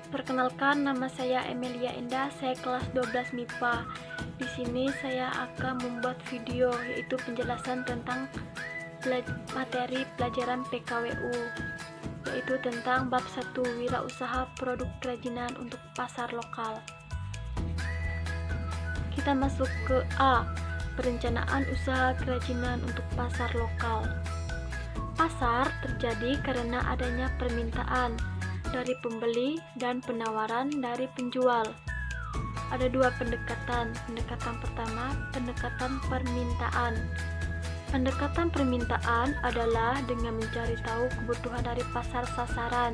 Perkenalkan, nama saya Emilia Endah, saya kelas 12 MIPA. Di sini saya akan membuat video yaitu penjelasan tentang materi pelajaran PKWU, yaitu tentang bab 1 wirausaha produk kerajinan untuk pasar lokal. Kita masuk ke A, perencanaan usaha kerajinan untuk pasar lokal. Pasar terjadi karena adanya permintaan dari pembeli dan penawaran dari penjual. Ada dua pendekatan. Pendekatan pertama, pendekatan permintaan. Pendekatan permintaan adalah dengan mencari tahu kebutuhan dari pasar sasaran,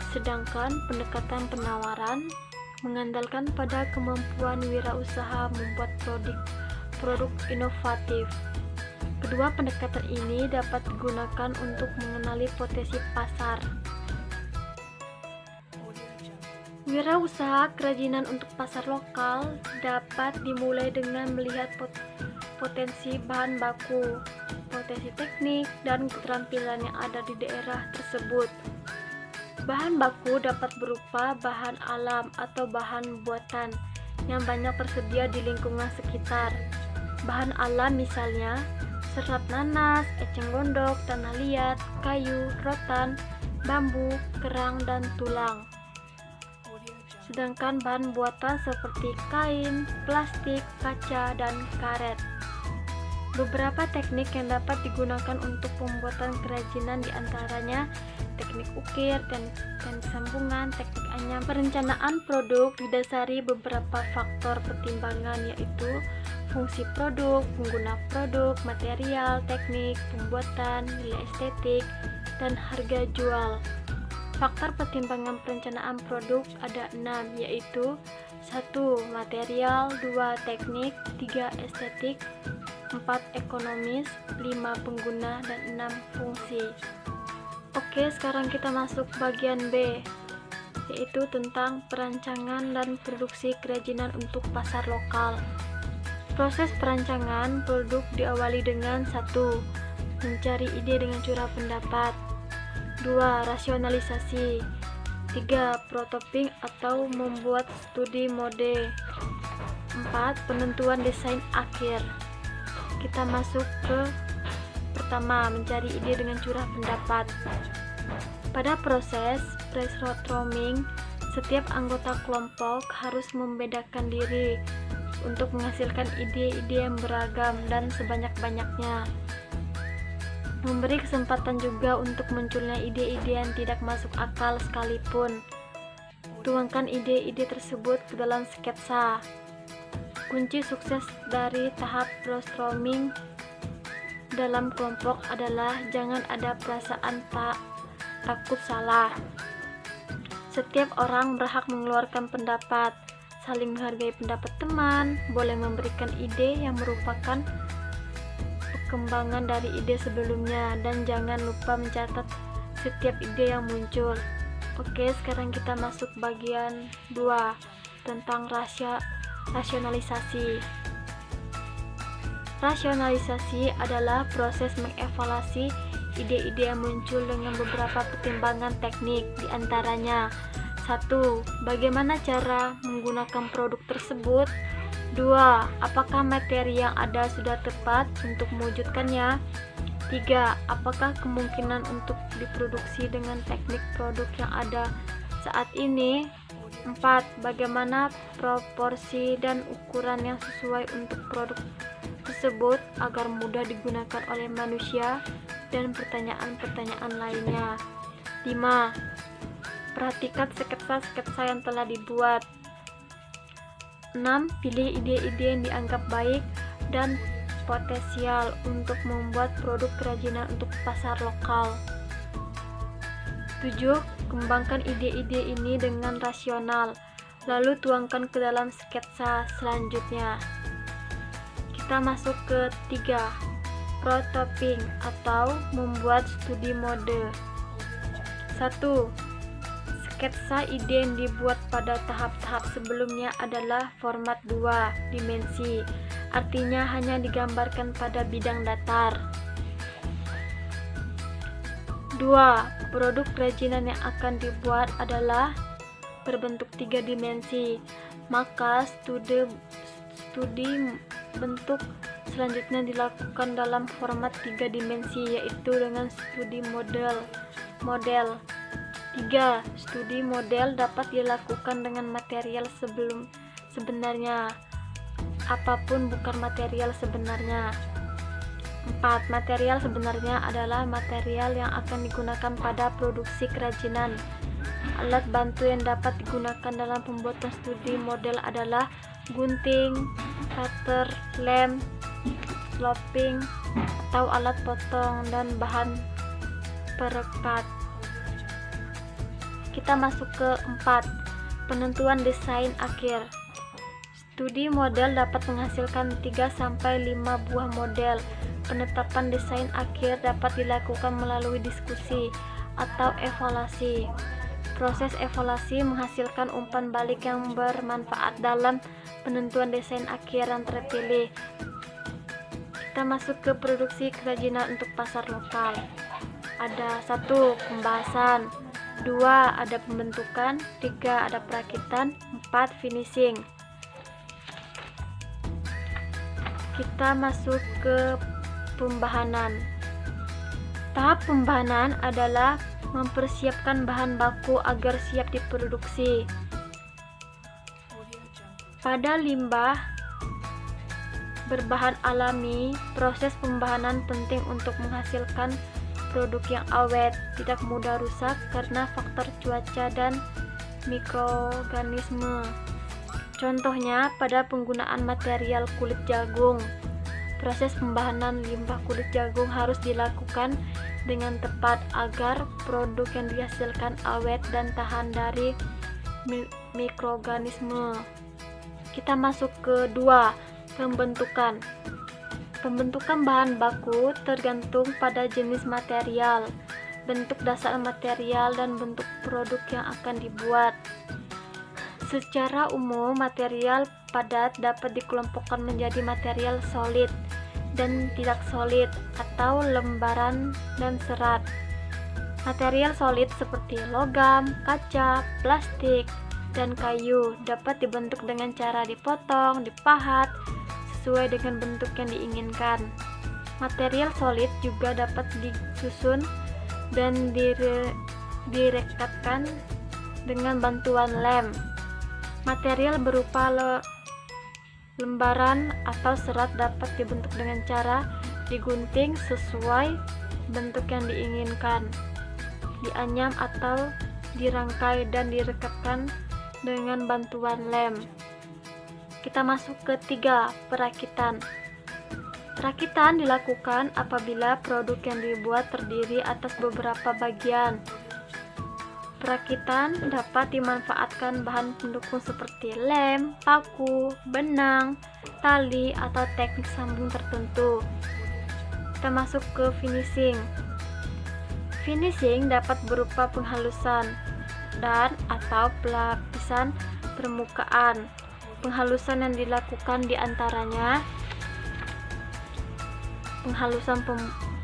sedangkan pendekatan penawaran mengandalkan pada kemampuan wirausaha membuat produk inovatif. Kedua pendekatan ini dapat digunakan untuk mengenali potensi pasar. Wirausaha kerajinan untuk pasar lokal dapat dimulai dengan melihat potensi bahan baku, potensi teknik, dan keterampilan yang ada di daerah tersebut. Bahan baku dapat berupa bahan alam atau bahan buatan yang banyak tersedia di lingkungan sekitar. Bahan alam misalnya serat nanas, eceng gondok, tanah liat, kayu, rotan, bambu, kerang, dan tulang. Sedangkan bahan buatan seperti kain, plastik, kaca, dan karet. Beberapa teknik yang dapat digunakan untuk pembuatan kerajinan diantaranya teknik ukir, teknik sambungan, teknik anyam. Perencanaan produk didasari beberapa faktor pertimbangan yaitu fungsi produk, pengguna produk, material, teknik, pembuatan, nilai estetik, dan harga jual. Faktor pertimbangan perencanaan produk ada 6, yaitu 1. Material, 2. Teknik, 3. Estetik, 4. Ekonomis, 5. Pengguna, dan 6. Fungsi. Oke, sekarang kita masuk bagian B, yaitu tentang perancangan dan produksi kerajinan untuk pasar lokal. Proses perancangan produk diawali dengan 1. Mencari ide dengan curah pendapat, 2. Rasionalisasi, 3. Prototyping atau membuat studi mode, 4. Penentuan desain akhir. Kita masuk ke pertama, mencari ide dengan curah pendapat. Pada proses brainstorming, setiap anggota kelompok harus membedakan diri untuk menghasilkan ide-ide yang beragam dan sebanyak-banyaknya. Memberi kesempatan juga untuk munculnya ide-ide yang tidak masuk akal sekalipun. Tuangkan ide-ide tersebut ke dalam sketsa. Kunci sukses dari tahap brainstorming dalam kelompok adalah jangan ada perasaan takut salah. Setiap orang berhak mengeluarkan pendapat, saling menghargai pendapat teman, boleh memberikan ide yang merupakan perkembangan dari ide sebelumnya, dan jangan lupa mencatat setiap ide yang muncul. Oke, sekarang kita masuk bagian 2 tentang rasionalisasi. Rasionalisasi adalah proses mengevaluasi ide-ide yang muncul dengan beberapa pertimbangan teknik, diantaranya 1. Bagaimana cara menggunakan produk tersebut, 2. Apakah materi yang ada sudah tepat untuk mewujudkannya? 3. Apakah kemungkinan untuk diproduksi dengan teknik produk yang ada saat ini? 4. Bagaimana proporsi dan ukuran yang sesuai untuk produk tersebut agar mudah digunakan oleh manusia, dan pertanyaan-pertanyaan lainnya. 5. Perhatikan sketsa-sketsa yang telah dibuat. 6. Pilih ide-ide yang dianggap baik dan potensial untuk membuat produk kerajinan untuk pasar lokal. 7. Kembangkan ide-ide ini dengan rasional, lalu tuangkan ke dalam sketsa selanjutnya. Kita masuk ke 3. Prototyping atau membuat studi mode. 1. Sketsa ide yang dibuat pada tahap-tahap sebelumnya adalah format 2 dimensi, artinya hanya digambarkan pada bidang datar. 2. Produk kerajinan yang akan dibuat adalah berbentuk 3 dimensi. Maka studi bentuk selanjutnya dilakukan dalam format 3 dimensi, yaitu dengan studi model. 3. Studi model dapat dilakukan dengan material sebenarnya, apapun bukan material sebenarnya. 4. Material sebenarnya adalah material yang akan digunakan pada produksi kerajinan. Alat bantu yang dapat digunakan dalam pembuatan studi model adalah gunting, cutter, lem, sloping, atau alat potong, dan bahan perekat. Kita masuk ke 4. Penentuan desain akhir. Studi model dapat menghasilkan 3-5 buah model. Penetapan desain akhir dapat dilakukan melalui diskusi atau evaluasi. Proses evaluasi menghasilkan umpan balik yang bermanfaat dalam penentuan desain akhir yang terpilih. Kita masuk ke produksi kerajinan untuk pasar lokal. Ada 1. Pembahasan, 2. Ada pembentukan, 3. Ada perakitan, 4. Finishing. Kita masuk ke pembahanan. Tahap pembahanan adalah mempersiapkan bahan baku agar siap diproduksi. Pada limbah berbahan alami, proses pembahanan penting untuk menghasilkan produk yang awet, tidak mudah rusak karena faktor cuaca dan mikroorganisme. Contohnya pada penggunaan material kulit jagung. Proses pembahanan limbah kulit jagung harus dilakukan dengan tepat agar produk yang dihasilkan awet dan tahan dari mikroorganisme. Kita masuk ke 2. Pembentukan. Pembentukan bahan baku tergantung pada jenis material, bentuk dasar material, dan bentuk produk yang akan dibuat. Secara umum, material padat dapat dikelompokkan menjadi material solid dan tidak solid atau lembaran dan serat. Material solid seperti logam, kaca, plastik, dan kayu dapat dibentuk dengan cara dipotong, dipahat sesuai dengan bentuk yang diinginkan. Material solid juga dapat disusun dan direkatkan dengan bantuan lem. Material berupa lembaran atau serat dapat dibentuk dengan cara digunting sesuai bentuk yang diinginkan, dianyam atau dirangkai dan direkatkan dengan bantuan lem. Kita masuk ke 3. Perakitan. Perakitan dilakukan apabila produk yang dibuat terdiri atas beberapa bagian. Perakitan dapat dimanfaatkan bahan pendukung seperti lem, paku, benang, tali, atau teknik sambung tertentu. Kita masuk ke finishing. Finishing dapat berupa penghalusan dan atau pelapisan permukaan. Penghalusan yang dilakukan diantaranya penghalusan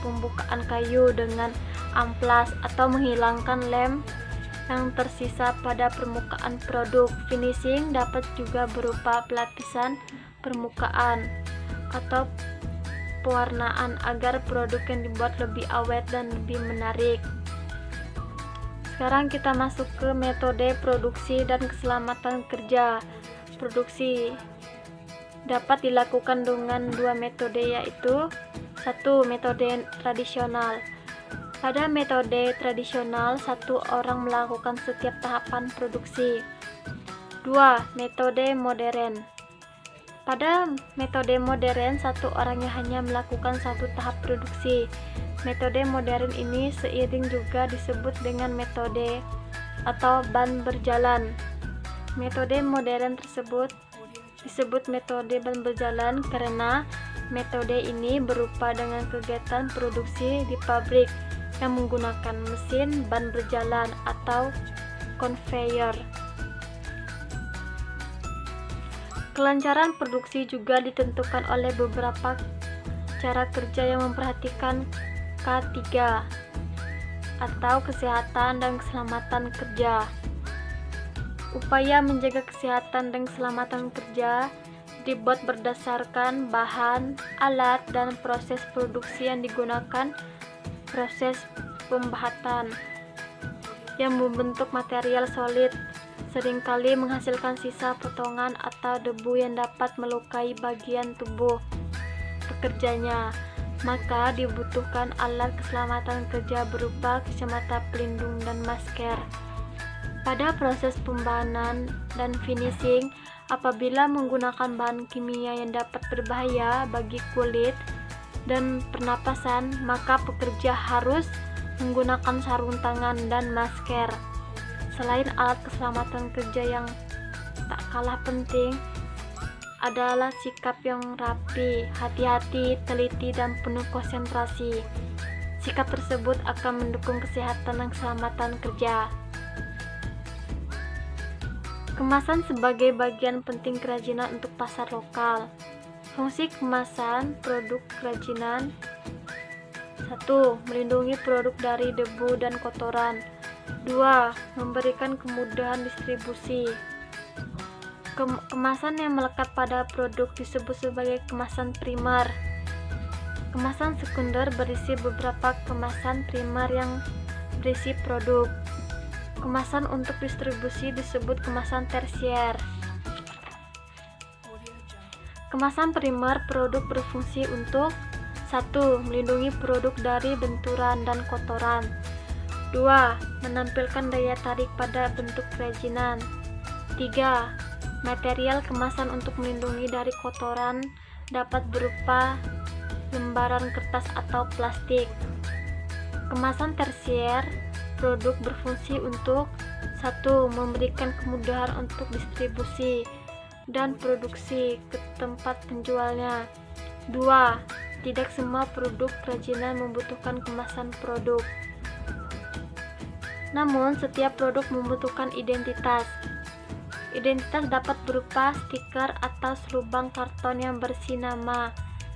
pembukaan kayu dengan amplas atau menghilangkan lem yang tersisa pada permukaan produk. Finishing dapat juga berupa pelapisan permukaan atau pewarnaan agar produk yang dibuat lebih awet dan lebih menarik. Sekarang kita masuk ke metode produksi dan keselamatan kerja. Produksi dapat dilakukan dengan 2 metode, yaitu 1. Metode tradisional. Pada metode tradisional, 1 orang melakukan setiap tahapan produksi. 2. Metode modern. Pada metode modern, 1 orangnya hanya melakukan 1 tahap produksi. Metode modern ini seiring juga disebut dengan metode atau ban berjalan. Metode modern tersebut disebut metode ban berjalan karena metode ini berupa dengan kegiatan produksi di pabrik yang menggunakan mesin ban berjalan atau conveyor. Kelancaran produksi juga ditentukan oleh beberapa cara kerja yang memperhatikan K3 atau kesehatan dan keselamatan kerja. Upaya menjaga kesehatan dan keselamatan kerja dibuat berdasarkan bahan, alat, dan proses produksi yang digunakan. Proses pembahatan yang membentuk material solid seringkali menghasilkan sisa potongan atau debu yang dapat melukai bagian tubuh pekerjanya, maka dibutuhkan alat keselamatan kerja berupa kacamata pelindung dan masker. Pada proses pembahanan dan finishing, apabila menggunakan bahan kimia yang dapat berbahaya bagi kulit dan pernapasan, maka pekerja harus menggunakan sarung tangan dan masker. Selain alat keselamatan kerja yang tak kalah penting adalah sikap yang rapi, hati-hati, teliti, dan penuh konsentrasi. Sikap tersebut akan mendukung kesehatan dan keselamatan kerja. Kemasan sebagai bagian penting kerajinan untuk pasar lokal. Fungsi kemasan produk kerajinan: 1. Melindungi produk dari debu dan kotoran. 2. Memberikan kemudahan distribusi. Kemasan yang melekat pada produk disebut sebagai kemasan primer. Kemasan sekunder berisi beberapa kemasan primer yang berisi produk. Kemasan untuk distribusi disebut kemasan tersier. Kemasan primer produk berfungsi untuk: 1. Melindungi produk dari benturan dan kotoran. 2. Menampilkan daya tarik pada bentuk kerajinan. 3. Material kemasan untuk melindungi dari kotoran dapat berupa lembaran kertas atau plastik. Kemasan tersier produk berfungsi untuk: 1. Memberikan kemudahan untuk distribusi dan produksi ke tempat penjualnya. 2. Tidak semua produk kerajinan membutuhkan kemasan produk. Namun, setiap produk membutuhkan identitas. Identitas dapat berupa stiker atau selubang karton yang berisi nama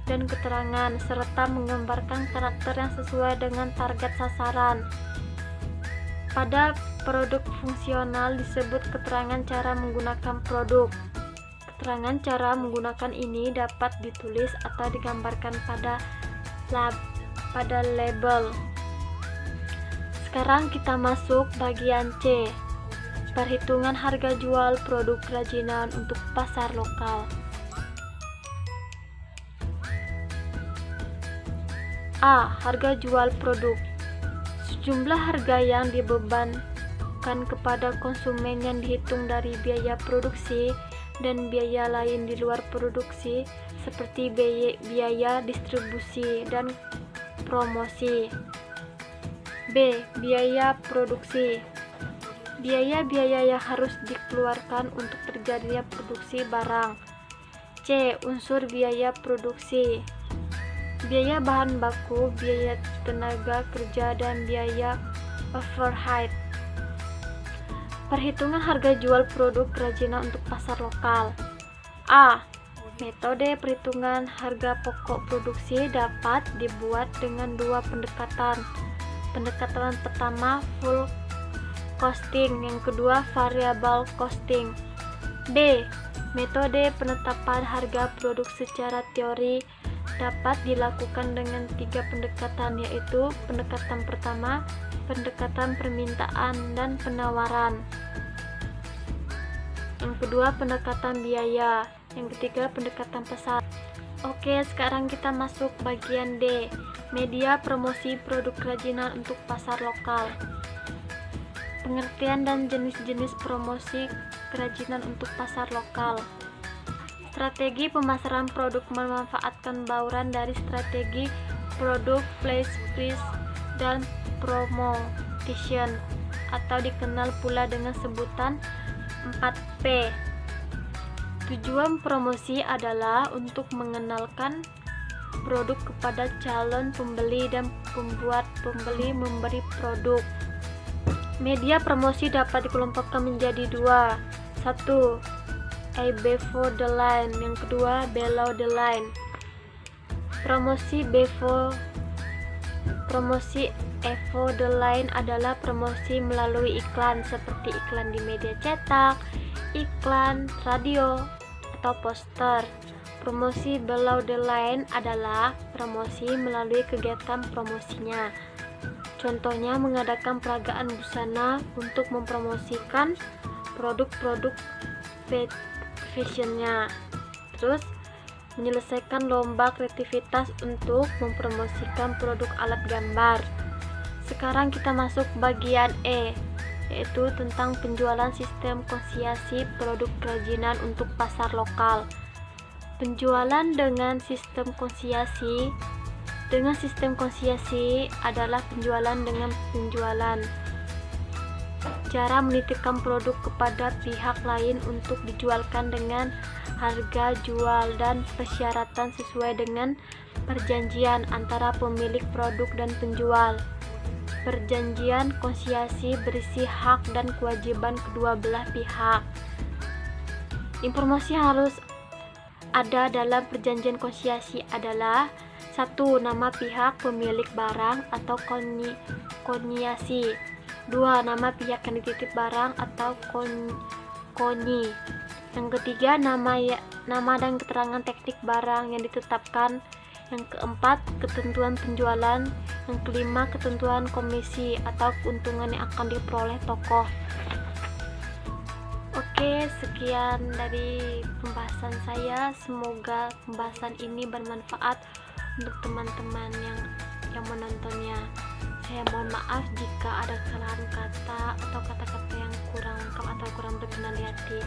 dan keterangan, serta menggambarkan karakter yang sesuai dengan target sasaran. Pada produk fungsional disebut keterangan cara menggunakan produk. Keterangan cara menggunakan ini dapat ditulis atau digambarkan pada label. Sekarang kita masuk bagian C. Perhitungan harga jual produk kerajinan untuk pasar lokal. A. Harga jual produk. Sejumlah harga yang dibebankan kepada konsumen yang dihitung dari biaya produksi dan biaya lain di luar produksi seperti biaya distribusi dan promosi. B. Biaya produksi. Biaya-biaya yang harus dikeluarkan untuk terjadinya produksi barang. C. Unsur biaya produksi. Biaya bahan baku, biaya tenaga kerja, dan biaya overhead. Perhitungan harga jual produk kerajinan untuk pasar lokal. A. Metode perhitungan harga pokok produksi dapat dibuat dengan dua pendekatan. Pendekatan pertama full costing, yang kedua variable costing. B. Metode penetapan harga produk secara teori dapat dilakukan dengan tiga pendekatan, yaitu pendekatan pertama, pendekatan permintaan dan penawaran. Yang kedua pendekatan biaya, yang ketiga pendekatan pasar. Oke, sekarang kita masuk bagian D. Media promosi produk kerajinan untuk pasar lokal. Pengertian dan jenis-jenis promosi kerajinan untuk pasar lokal. Strategi pemasaran produk memanfaatkan bauran dari strategi produk placement dan promotion, atau dikenal pula dengan sebutan 4P. Tujuan promosi adalah untuk mengenalkan produk kepada calon pembeli dan membuat pembeli memberi produk. Media promosi dapat dikelompokkan menjadi dua. 1. Before the line, yang kedua below the line. Promosi Evo the Line adalah promosi melalui iklan seperti iklan di media cetak, iklan radio, atau poster. Promosi below the line adalah promosi melalui kegiatan promosinya. Contohnya mengadakan peragaan busana untuk mempromosikan produk-produk fashionnya. Terus menyelesaikan lomba kreativitas untuk mempromosikan produk alat gambar. Sekarang kita masuk bagian E, yaitu tentang penjualan sistem konsinyasi produk kerajinan untuk pasar lokal. Penjualan dengan sistem konsinyasi adalah penjualan dengan penjualan. Cara menitipkan produk kepada pihak lain untuk dijualkan dengan harga jual dan persyaratan sesuai dengan perjanjian antara pemilik produk dan penjual. Perjanjian konsinyasi berisi hak dan kewajiban kedua belah pihak. Informasi harus ada dalam perjanjian konsinyasi adalah: 1. Nama pihak pemilik barang atau konsinyasi. 2. Nama pihak yang dititip barang atau konyi. Yang ketiga, nama dan keterangan teknik barang yang ditetapkan. Yang keempat, ketentuan penjualan. Yang kelima, ketentuan komisi atau keuntungan yang akan diperoleh tokoh. Oke, sekian dari pembahasan saya. Semoga pembahasan ini bermanfaat untuk teman-teman yang menontonnya. Saya mohon maaf jika ada kesalahan kata atau kata-kata yang kurang lengkap atau kurang berkenan di hati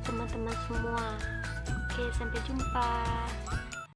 teman-teman semua. Oke, sampai jumpa.